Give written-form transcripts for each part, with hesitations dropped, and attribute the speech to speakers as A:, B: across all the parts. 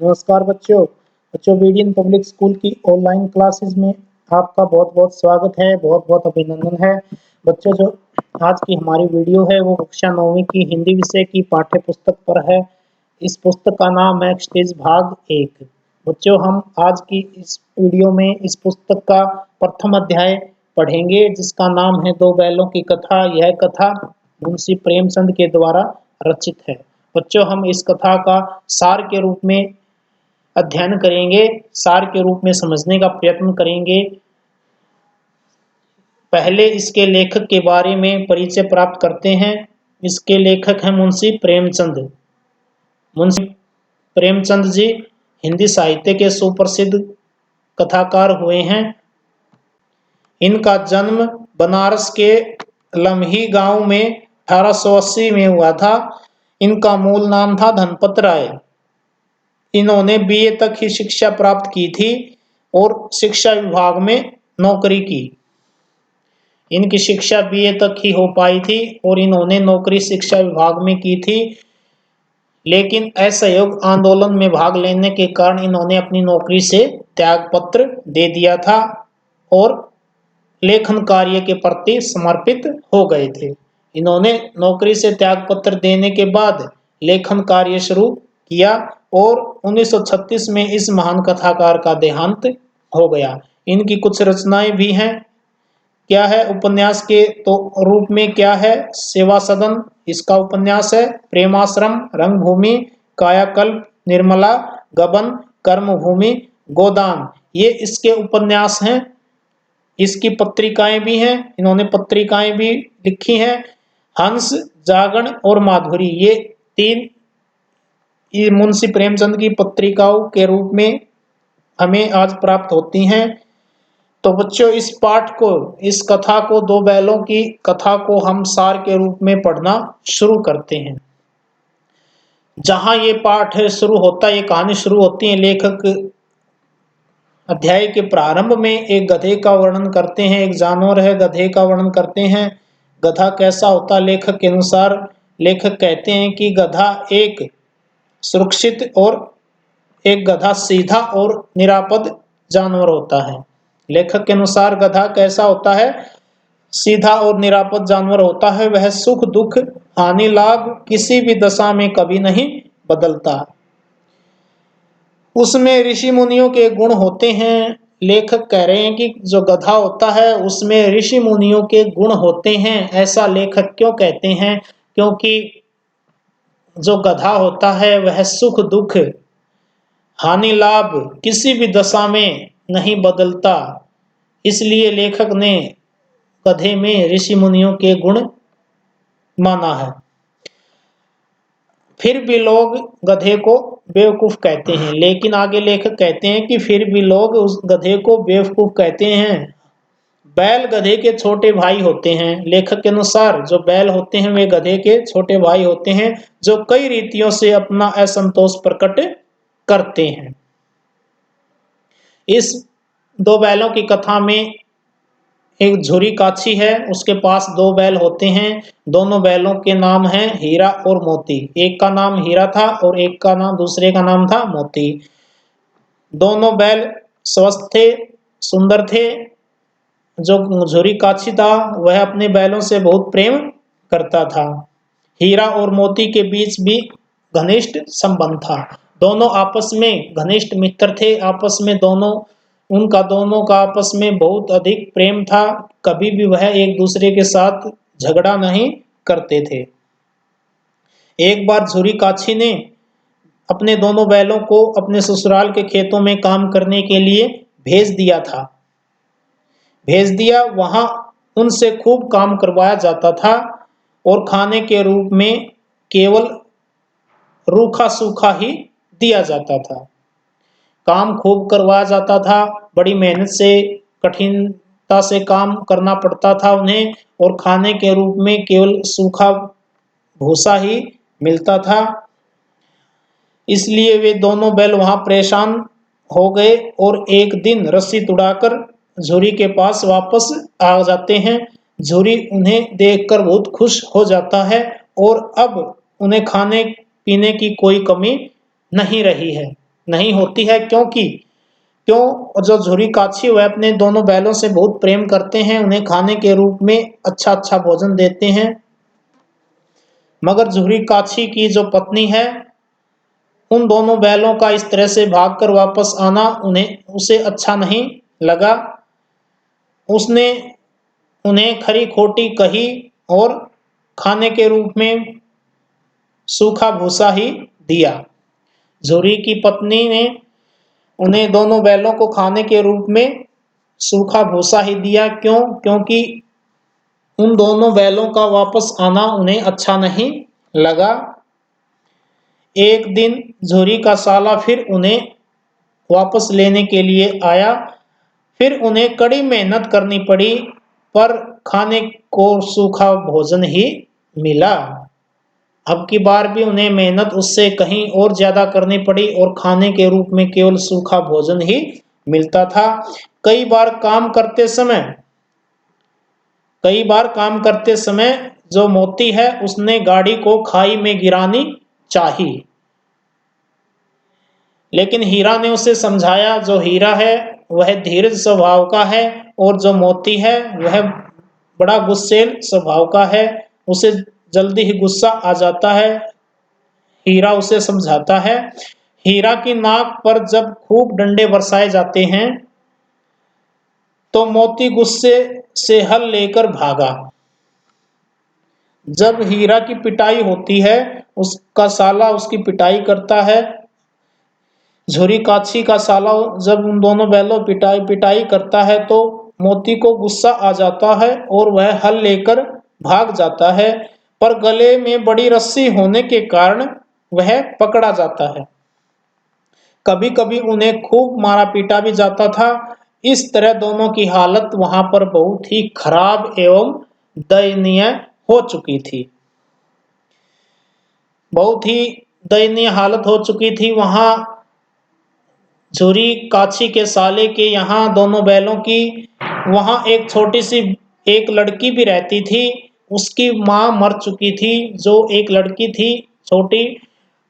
A: नमस्कार बच्चों। BDN public school की ऑनलाइन क्लासेस में आपका बहुत-बहुत स्वागत है, बहुत-बहुत अभिनंदन है। बच्चों, जो आज की हमारी वीडियो है वो कक्षा 9वीं की हिंदी विषय की पाठ्य पुस्तक पर है। इस पुस्तक का नाम है स्टेज भाग 1। बच्चों, हम आज की इस वीडियो में इस पुस्तक का प्रथम अध्याय पढ़ेंगे, जिसका नाम है दो बैलों की कथा। यह कथा मुंशी प्रेमचंद के द्वारा रचित है। बच्चों, हम इस कथा का सार के रूप में अध्ययन करेंगे, सार के रूप में समझने का प्रयत्न करेंगे। पहले इसके लेखक के बारे में परिचय प्राप्त करते हैं। इसके लेखक हैं मुंशी प्रेमचंद। मुंशी प्रेमचंद जी हिंदी साहित्य के सुप्रसिद्ध कथाकार हुए हैं। इनका जन्म बनारस के लम्ही गांव में 1880 में हुआ था। इनका मूल नाम था धनपत राय। इन्होंने बीए तक ही शिक्षा प्राप्त की थी और शिक्षा विभाग में नौकरी की। इनकी शिक्षा बीए तक ही हो पाई थी और इन्होंने नौकरी शिक्षा विभाग में की थी, लेकिन असहयोग आंदोलन में भाग लेने के कारण इन्होंने अपनी नौकरी से त्याग पत्र दे दिया था और लेखन कार्य के प्रति समर्पित हो गए थे। इन्होंने नौकरी से त्याग पत्र देने के बाद लेखन कार्य शुरू किया और 1936 में इस महान कथाकार का देहांत हो गया। इनकी कुछ रचनाएं भी हैं। क्या है उपन्यास के तो रूप में? क्या है सेवा सदन, इसका उपन्यास है। प्रेमाश्रम, रंगभूमि, कायाकल्प, निर्मला, गबन, कर्मभूमि, गोदान, ये इसके उपन्यास हैं। इसकी पत्रिकाएं भी हैं, इन्होंने पत्रिकाएं भी लिखी हैं। हंस, जागरण और माधुरी, ये तीन मुंशी प्रेमचंद की पत्रिकाओं के रूप में हमें आज प्राप्त होती हैं। तो बच्चों, इस पाठ को, इस कथा को, दो बैलों की कथा को हम सार के रूप में पढ़ना शुरू करते हैं। जहां ये पाठ शुरू होता है, ये कहानी शुरू होती है, लेखक अध्याय के प्रारंभ में एक गधे का वर्णन करते हैं। एक जानवर है, गधे का वर्णन करते हैं। गधा कैसा होता? लेखक के अनुसार लेखक कहते हैं कि गधा एक सुरक्षित और एक गधा सीधा और निरापद जानवर होता है। लेखक के अनुसार गधा कैसा होता है? सीधा और निरापद जानवर होता है। वह सुख दुख हानि लाभ किसी भी दशा में कभी नहीं बदलता। उसमें ऋषि मुनियों के गुण होते हैं। लेखक कह रहे हैं कि जो गधा होता है उसमें ऋषि मुनियों के गुण होते हैं। ऐसा लेखक क्यों कहते हैं? क्योंकि जो गधा होता है वह सुख दुख हानि लाभ किसी भी दशा में नहीं बदलता। इसलिए लेखक ने गधे में ऋषि मुनियों के गुण माना है। फिर भी लोग गधे को बेवकूफ कहते हैं। लेकिन आगे लेखक कहते हैं कि फिर भी लोग उस गधे को बेवकूफ कहते हैं। बैल गधे के छोटे भाई होते हैं। लेखक के अनुसार जो बैल होते हैं वे गधे के छोटे भाई होते हैं, जो कई रीतियों से अपना असंतोष प्रकट करते हैं। इस दो बैलों की कथा में एक झुरी काछी है, उसके पास दो बैल होते हैं। दोनों बैलों के नाम हैं हीरा और मोती। एक का नाम हीरा था और एक का नाम, दूसरे का नाम था मोती। दोनों बैल स्वस्थ थे, सुंदर थे। जो झुरी काछी था वह अपने बैलों से बहुत प्रेम करता था। हीरा और मोती के बीच भी घनिष्ठ संबंध था। दोनों आपस में घनिष्ठ मित्र थे। आपस में दोनों का आपस में बहुत अधिक प्रेम था। कभी भी वह एक दूसरे के साथ झगड़ा नहीं करते थे। एक बार झुरी काछी ने अपने दोनों बैलों को अपने ससुराल के खेतों में काम करने के लिए भेज दिया। वहां उनसे खूब काम करवाया जाता था और खाने के रूप में केवल रूखा सूखा ही दिया जाता था। काम खूब करवाया जाता था, बड़ी मेहनत से, कठिनता से काम करना पड़ता था उन्हें, और खाने के रूप में केवल सूखा भूसा ही मिलता था। इसलिए वे दोनों बैल वहां परेशान हो गए और एक दिन रस्सी तुड़ाकर झुरी के पास वापस आ जाते हैं। झुरी उन्हें देखकर बहुत खुश हो जाता है और अब उन्हें खाने पीने की कोई कमी नहीं रही है। नहीं होती है, क्योंकि क्यों जो झुरी काछी वह अपने दोनों बैलों से बहुत प्रेम करते हैं, उन्हें खाने के रूप में अच्छा अच्छा भोजन देते हैं। मगर झुरी काछी की जो पत्नी है, उन दोनों बैलों का इस तरह से भागकर वापस आना उसे अच्छा नहीं लगा। उसने उन्हें खरी खोटी कही और खाने के रूप में सूखा भूसा ही दिया। झुरी की पत्नी ने उन्हें दोनों बैलों को खाने के रूप में सूखा भूसा ही दिया। क्यों? क्योंकि उन दोनों बैलों का वापस आना उन्हें अच्छा नहीं लगा। एक दिन झुरी का साला फिर उन्हें वापस लेने के लिए आया। फिर उन्हें कड़ी मेहनत करनी पड़ी, पर खाने को सूखा भोजन ही मिला। अब की बार भी उन्हें मेहनत उससे कहीं और ज्यादा करनी पड़ी और खाने के रूप में केवल सूखा भोजन ही मिलता था। कई बार काम करते समय जो मोती है उसने गाड़ी को खाई में गिरानी चाही, लेकिन हीरा ने उसे समझाया जो हीरा है वह धीरज स्वभाव का है और जो मोती है वह बड़ा गुस्सैल स्वभाव का है, उसे जल्दी ही गुस्सा आ जाता है। हीरा उसे समझाता है। हीरा की नाक पर जब खूब डंडे बरसाए जाते हैं तो मोती गुस्से से हल लेकर भागा। जब हीरा की पिटाई होती है, उसका साला उसकी पिटाई करता है। झुरी काछी का साला जब उन दोनों बैलों पिटाई पिटाई करता है तो मोती को गुस्सा आ जाता है और वह हल लेकर भाग जाता है, पर गले में बड़ी रस्सी होने के कारण वह पकड़ा जाता है। कभी कभी उन्हें खूब मारा पीटा भी जाता था। इस तरह दोनों की हालत वहां पर बहुत ही खराब एवं दयनीय हो चुकी थी। बहुत ही दयनीय हालत हो चुकी थी वहां झुरी काछी के साले के यहाँ दोनों बैलों की। वहां एक छोटी सी एक लड़की भी रहती थी। उसकी माँ मर चुकी थी। जो एक लड़की थी छोटी,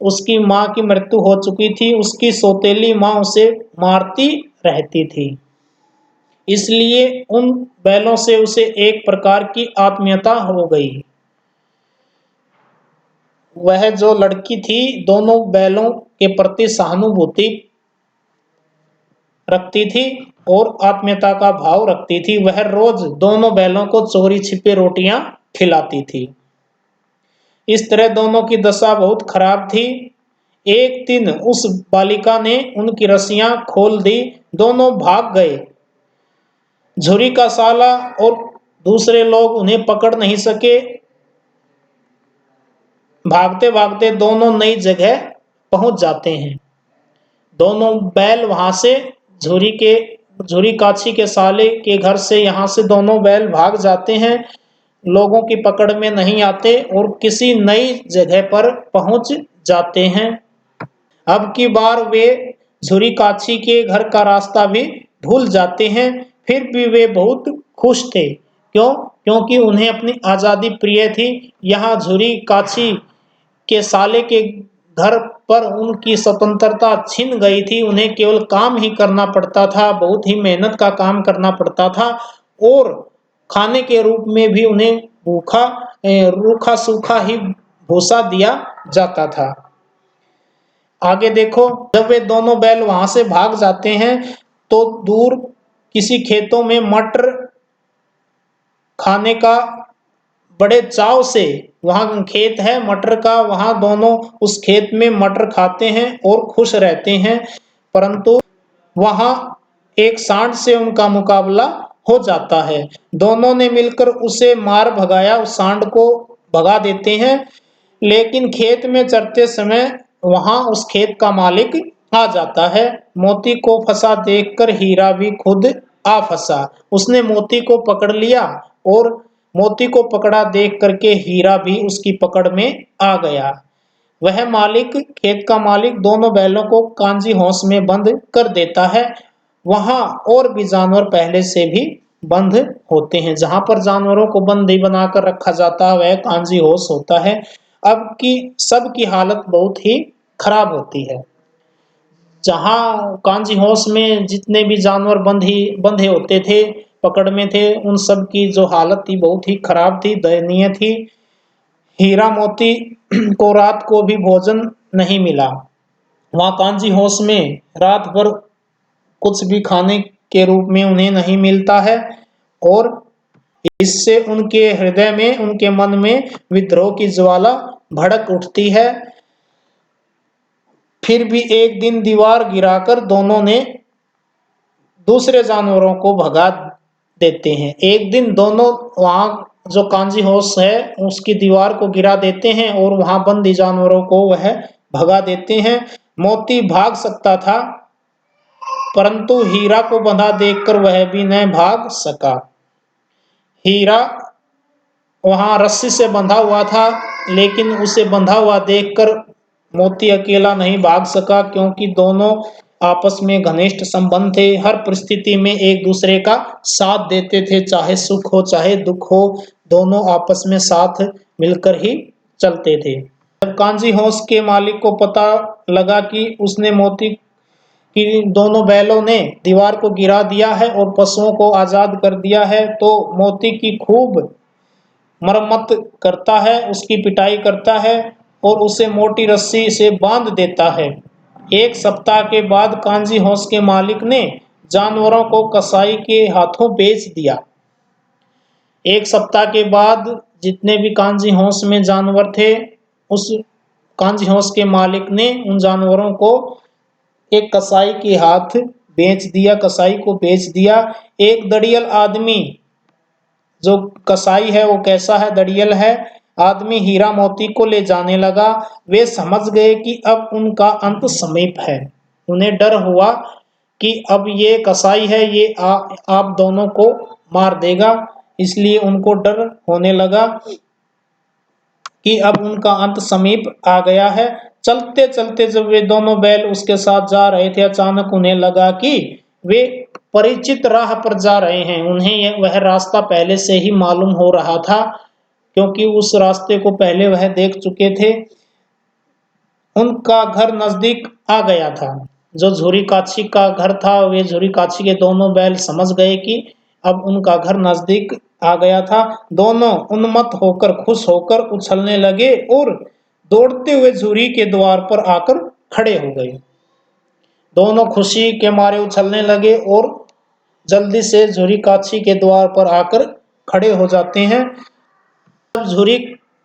A: उसकी माँ की मृत्यु हो चुकी थी। उसकी सौतेली माँ उसे मारती रहती थी, इसलिए उन बैलों से उसे एक प्रकार की आत्मीयता हो गई। वह जो लड़की थी दोनों बैलों के प्रति सहानुभूति रखती थी और आत्मीयता का भाव रखती थी। वह रोज दोनों बैलों को चोरी छिपे रोटियां खिलाती थी। इस तरह दोनों की दशा बहुत खराब थी। एक दिन उस बालिका ने उनकी रस्सियां खोल दी। दोनों भाग गए। झुरी का साला और दूसरे लोग उन्हें पकड़ नहीं सके। भागते भागते दोनों नई जगह पहुंच जाते हैं। दोनों बैल वहां से झुरी काछी के साले के घर से यहाँ से दोनों बैल भाग जाते हैं, लोगों की पकड़ में नहीं आते और किसी नई जगह पर पहुंच जाते हैं। अब की बार वे झुरी काछी के घर का रास्ता भी भूल जाते हैं। फिर भी वे बहुत खुश थे। क्यों? क्योंकि उन्हें अपनी आजादी प्रिय थी। यहाँ झुरी काछी के साले के घर पर उनकी स्वतंत्रता छिन गई थी। उन्हें केवल काम ही करना पड़ता था, बहुत ही मेहनत का काम करना पड़ता था और खाने के रूप में भी उन्हें रूखा सूखा ही भूसा दिया जाता था। आगे देखो, जब वे दोनों बैल वहां से भाग जाते हैं तो दूर किसी खेतों में मटर खाने का बड़े चाव से, वहां खेत है मटर का, वहां दोनों उस खेत में मटर खाते हैं और खुश रहते हैं। परंतु वहां एक सांड से उनका मुकाबला हो जाता है। दोनों ने मिलकर उसे मार भगाया, उस सांड को भगा देते हैं। लेकिन खेत में चरते समय वहां उस खेत का मालिक आ जाता है। मोती को फंसा देखकर हीरा भी खुद आ फंसा। उसने मोती को पकड़ लिया और मोती को पकड़ा देख करके हीरा भी उसकी पकड़ में आ गया। वह मालिक, खेत का मालिक, दोनों बैलों को कांजी हौस में बंद कर देता है। वहां और भी जानवर पहले से भी बंद होते हैं। जहां पर जानवरों को बंदी बनाकर रखा जाता है वह कांजी हौस होता है। अब की सब की हालत बहुत ही खराब होती है। जहाँ कांजी हाउस में जितने भी जानवर बंधे होते थे, पकड़ में थे, उन सब की जो हालत थी बहुत ही खराब थी, दयनीय थी। हीरा मोती को रात को भी भोजन नहीं मिला। वहाँ कांजी हाउस में रात भर कुछ भी खाने के रूप में उन्हें नहीं मिलता है, और इससे उनके हृदय में, उनके मन में विद्रोह की ज्वाला भड़क उठती है। फिर भी एक दिन दीवार गिराकर दोनों ने दूसरे जानवरों को भगा देते हैं। एक दिन दोनों वहां जो कांजी हाउस है उसकी दीवार को गिरा देते हैं और वहां बंदी जानवरों को वह भगा देते हैं। मोती भाग सकता था, परंतु हीरा को बंधा देखकर वह भी न भाग सका। हीरा वहां रस्सी से बंधा हुआ था, लेकिन उसे बंधा हुआ देखकर मोती अकेला नहीं भाग सका, क्योंकि दोनों आपस में घनिष्ठ संबंध थे। हर परिस्थिति में एक दूसरे का साथ देते थे, चाहे सुख हो चाहे दुख हो, दोनों आपस में साथ मिलकर ही चलते थे। जब कांजी हाउस के मालिक को पता लगा कि उसने मोती कि दोनों बैलों ने दीवार को गिरा दिया है और पशुओं को आजाद कर दिया है, तो मोती की खूब मरम्मत करता है, उसकी पिटाई करता है और उसे मोटी रस्सी से बांध देता है। एक सप्ताह के बाद कांजी हाउस के मालिक ने जानवरों को कसाई के हाथों बेच दिया। एक सप्ताह के बाद जितने भी कांजी हाउस में जानवर थे, उस कांजी हाउस के मालिक ने उन जानवरों को एक कसाई के हाथ बेच दिया, कसाई को बेच दिया। एक दड़ियल आदमी, जो कसाई है वो कैसा है, दड़ियल है आदमी, हीरा मोती को ले जाने लगा। वे समझ गए कि अब उनका अंत समीप है। उन्हें डर हुआ कि अब ये कसाई है, ये आप दोनों को मार देगा, इसलिए उनको डर होने लगा कि अब उनका अंत समीप आ गया है। चलते चलते जब वे दोनों बैल उसके साथ जा रहे थे, अचानक उन्हें लगा कि वे परिचित राह पर जा रहे हैं। उन्हें वह रास्ता पहले से ही मालूम हो रहा था, क्योंकि उस रास्ते को पहले वह देख चुके थे। उनका घर नजदीक आ गया था। जो झुरी काछी का घर था, वे झुरी काछी के दोनों बैल समझ गए कि अब उनका घर नजदीक आ गया था। दोनों उन्मत्त होकर, खुश होकर उछलने लगे और दौड़ते हुए झुरी के द्वार पर आकर खड़े हो गए। दोनों खुशी के मारे उछलने लगे और जल्दी से झुरी काछी के द्वार पर आकर खड़े हो जाते हैं।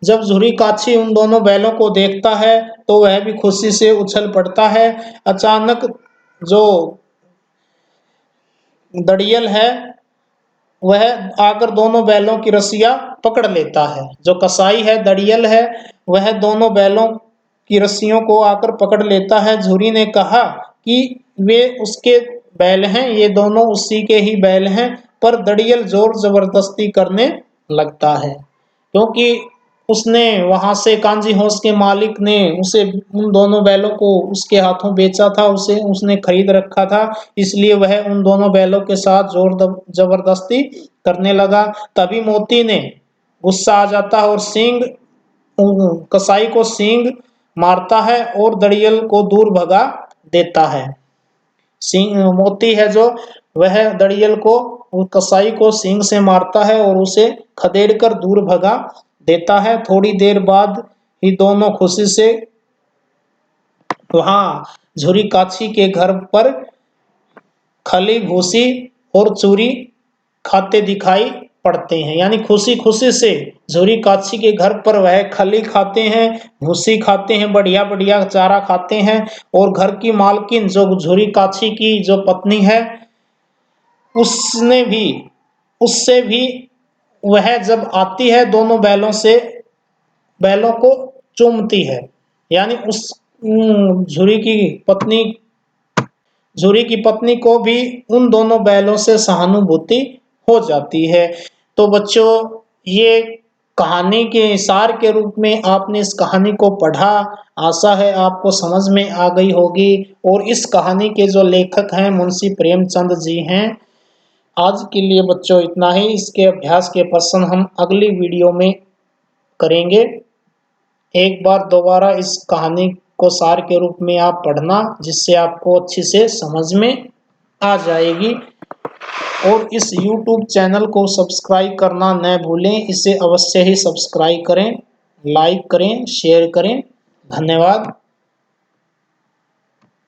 A: जब झुरी काछी उन दोनों बैलों को देखता है तो वह भी खुशी से उछल पड़ता है। अचानक जो दड़ियल है वह आकर दोनों बैलों की रस्सियां पकड़ लेता है। जो कसाई है, दड़ियल है, वह दोनों बैलों की रस्सियों को आकर पकड़ लेता है। झुरी ने कहा कि वे उसके बैल हैं, ये दोनों उसी के ही बैल हैं, पर दड़ियल जोर जबरदस्ती करने लगता है, क्योंकि उसने वहां से कांजी हाउस के मालिक ने उसे उन दोनों बैलों को उसके हाथों बेचा था, उसे उसने खरीद रखा था, इसलिए वह उन दोनों बैलों के साथ जोर जबरदस्ती करने लगा। तभी मोती ने गुस्सा आ जाता है और कसाई को सींग मारता है और दड़ियल को दूर भगा देता है। मोती है जो, वह दड़ियल को, कसाई को सींग से मारता है और उसे खदेड़कर दूर भगा देता है। थोड़ी देर बाद ही दोनों खुशी से वहां झुरी काछी के घर पर खली भूसी और चूरी खाते दिखाई पड़ते हैं। यानी खुशी खुशी से झुरी काछी के घर पर वह खली खाते हैं, भूसी खाते हैं, बढ़िया बढ़िया चारा खाते हैं। और घर की मालकिन जो झुरी काछी की जो पत्नी है, उसने भी उससे भी वह जब आती है दोनों बैलों को चूमती है। यानी उस झुरी की पत्नी को भी उन दोनों बैलों से सहानुभूति हो जाती है। तो बच्चों, ये कहानी के सार के रूप में आपने इस कहानी को पढ़ा। आशा है आपको समझ में आ गई होगी। और इस कहानी के जो लेखक हैं मुंशी प्रेमचंद जी हैं। आज के लिए बच्चों इतना ही। इसके अभ्यास के प्रश्न हम अगली वीडियो में करेंगे। एक बार दोबारा इस कहानी को सार के रूप में आप पढ़ना, जिससे आपको अच्छी से समझ में आ जाएगी। और इस YouTube चैनल को सब्सक्राइब करना न भूलें, इसे अवश्य ही सब्सक्राइब करें, लाइक करें, शेयर करें। धन्यवाद।